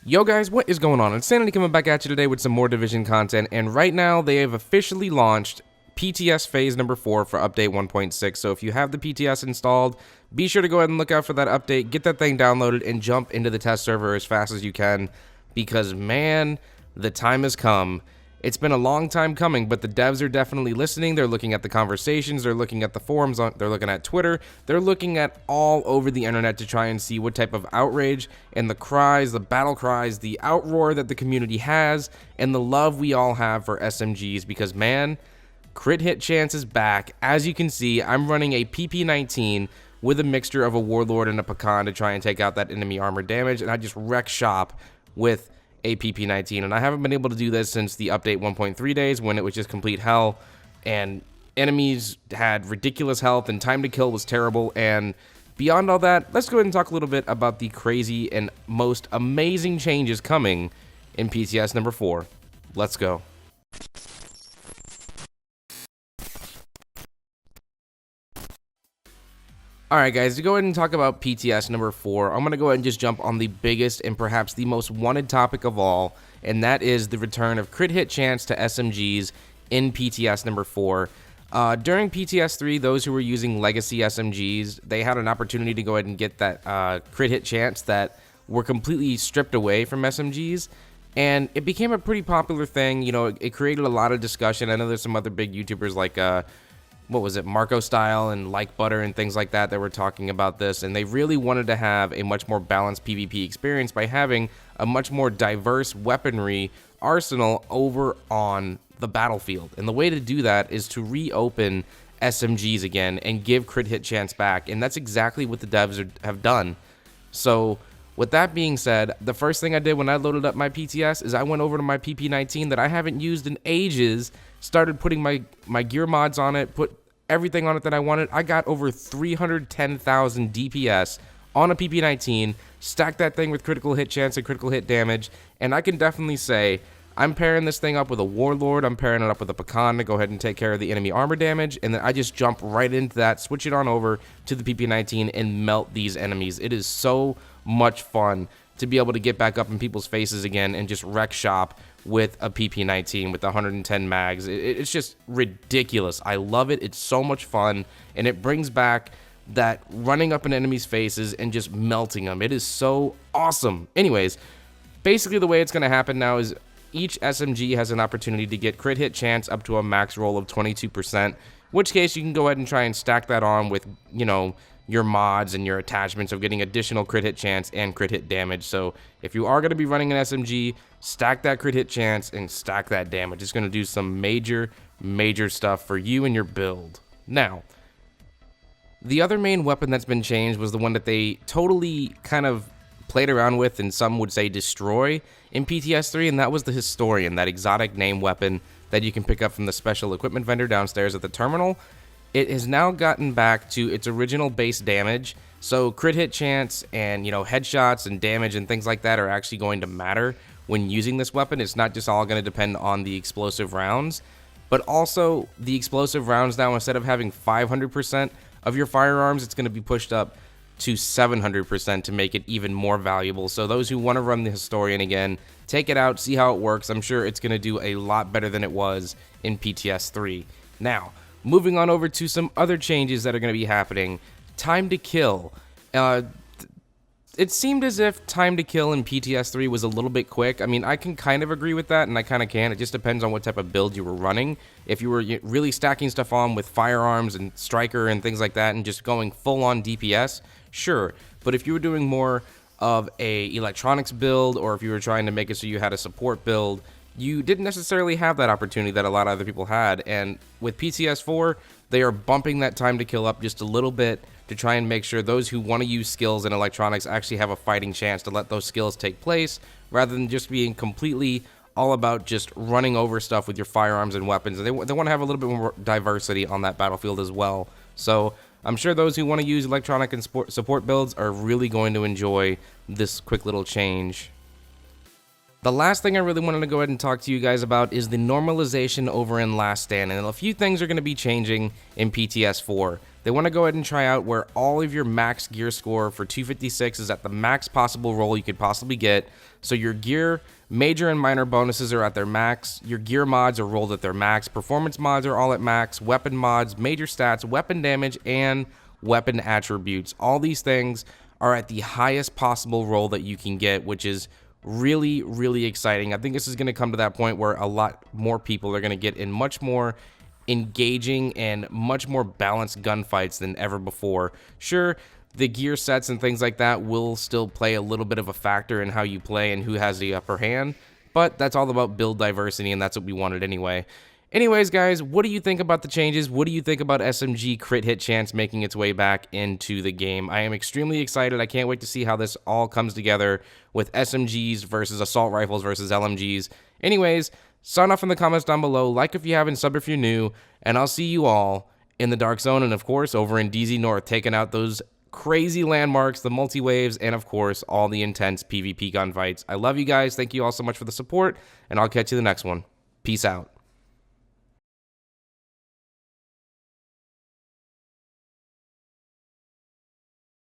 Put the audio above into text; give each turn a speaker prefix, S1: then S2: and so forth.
S1: Yo guys, what is going on? Insanity coming back at you today with some more Division content, and right now they have officially launched PTS phase number 4 for update 1.6. So if you have the PTS installed, be sure to go ahead and look out for that update, get that thing downloaded, and jump into the test server as fast as you can, because man, the time has come. It's been a long time coming, but the devs are definitely listening. They're looking at the conversations, they're looking at the forums, they're looking at Twitter, they're looking at all over the internet to try and see what type of outrage and the cries, the battle cries, the outroar that the community has, and the love we all have for SMGs, because man, crit hit chance is back. As you can see, I'm running a PP19 with a mixture of a Warlord and a Pecan to try and take out that enemy armor damage, and I just wreck shop with a PP19, and I haven't been able to do this since the update 1.3 days when it was just complete hell and enemies had ridiculous health and time to kill was terrible. And beyond all that, let's go ahead and talk a little bit about the crazy and most amazing changes coming in PTS number 4. Let's go. Alright guys, to go ahead and talk about PTS number 4, I'm going to go ahead and just jump on the biggest and perhaps the most wanted topic of all, and that is the return of crit hit chance to SMGs in PTS number 4. During PTS 3, those who were using legacy SMGs, they had an opportunity to go ahead and get that crit hit chance that were completely stripped away from SMGs, and it became a pretty popular thing. You know, it created a lot of discussion. I know there's some other big YouTubers like what was it, Marco Style and Like Butter and things like that were talking about this, and they really wanted to have a much more balanced PvP experience by having a much more diverse weaponry arsenal over on the battlefield. And the way to do that is to reopen SMGs again and give crit hit chance back, and that's exactly what the devs have done. So with that being said, the first thing I did when I loaded up my PTS is I went over to my PP19 that I haven't used in ages, started putting my gear mods on it, put everything on it that I wanted. I got over 310,000 DPS on a PP19, stacked that thing with critical hit chance and critical hit damage, and I can definitely say I'm pairing this thing up with a Warlord, I'm pairing it up with a Pecan to go ahead and take care of the enemy armor damage, and then I just jump right into that, switch it on over to the PP19 and melt these enemies. It is so much fun to be able to get back up in people's faces again and just wreck shop with a PP19 with 110 mags. It's just ridiculous. I love it. It's so much fun, and it brings back that running up in enemies' faces and just melting them. It is so awesome. Anyways, basically the way it's going to happen now is each SMG has an opportunity to get crit hit chance up to a max roll of 22%, in which case you can go ahead and try and stack that on with, you know, your mods and your attachments of getting additional crit hit chance and crit hit damage. So if you are going to be running an SMG, stack that crit hit chance and stack that damage. It's going to do some major stuff for you and your build. Now, the other main weapon that's been changed was the one that they totally kind of played around with, and some would say destroy, in PTS 3, and that was the Historian, that exotic name weapon that you can pick up from the special equipment vendor downstairs at the terminal. It has now gotten back to its original base damage, so crit hit chance and, you know, headshots and damage and things like that are actually going to matter when using this weapon. It's not just all going to depend on the explosive rounds, but also the explosive rounds now, instead of having 500% of your firearms, it's going to be pushed up to 700% to make it even more valuable. So those who want to run the Historian again, take it out, see how it works. I'm sure it's going to do a lot better than it was in PTS 3. Now, moving on over to some other changes that are going to be happening. Time to kill. It seemed as if time to kill in PTS 3 was a little bit quick. I mean, I can kind of agree with that, and I kind of can. It just depends on what type of build you were running. If you were really stacking stuff on with firearms and striker and things like that and just going full-on DPS, sure. But if you were doing more of a electronics build, or if you were trying to make it so you had a support build, you didn't necessarily have that opportunity that a lot of other people had. And with PTS 4, they are bumping that time to kill up just a little bit to try and make sure those who want to use skills in electronics actually have a fighting chance to let those skills take place, rather than just being completely all about just running over stuff with your firearms and weapons. And they want to have a little bit more diversity on that battlefield as well. So I'm sure those who want to use electronic and support builds are really going to enjoy this quick little change. The last thing I really wanted to go ahead and talk to you guys about is the normalization over in Last Stand, and a few things are going to be changing in PTS 4. They want to go ahead and try out where all of your max gear score for 256 is at the max possible roll you could possibly get, so your gear major and minor bonuses are at their max, your gear mods are rolled at their max, performance mods are all at max, weapon mods, major stats, weapon damage, and weapon attributes. All these things are at the highest possible roll that you can get, which is really, really exciting. I think this is going to come to that point where a lot more people are going to get in much more engaging and much more balanced gunfights than ever before. Sure, the gear sets and things like that will still play a little bit of a factor in how you play and who has the upper hand, but that's all about build diversity, and that's what we wanted anyway. Anyways, guys, what do you think about the changes? What do you think about SMG crit hit chance making its way back into the game? I am extremely excited. I can't wait to see how this all comes together with SMGs versus assault rifles versus LMGs. Anyways, sign off in the comments down below. Like if you haven't, sub if you're new, and I'll see you all in the Dark Zone and, of course, over in DZ North, taking out those crazy landmarks, the multi-waves, and, of course, all the intense PvP gunfights. I love you guys. Thank you all so much for the support, and I'll catch you in the next one. Peace out.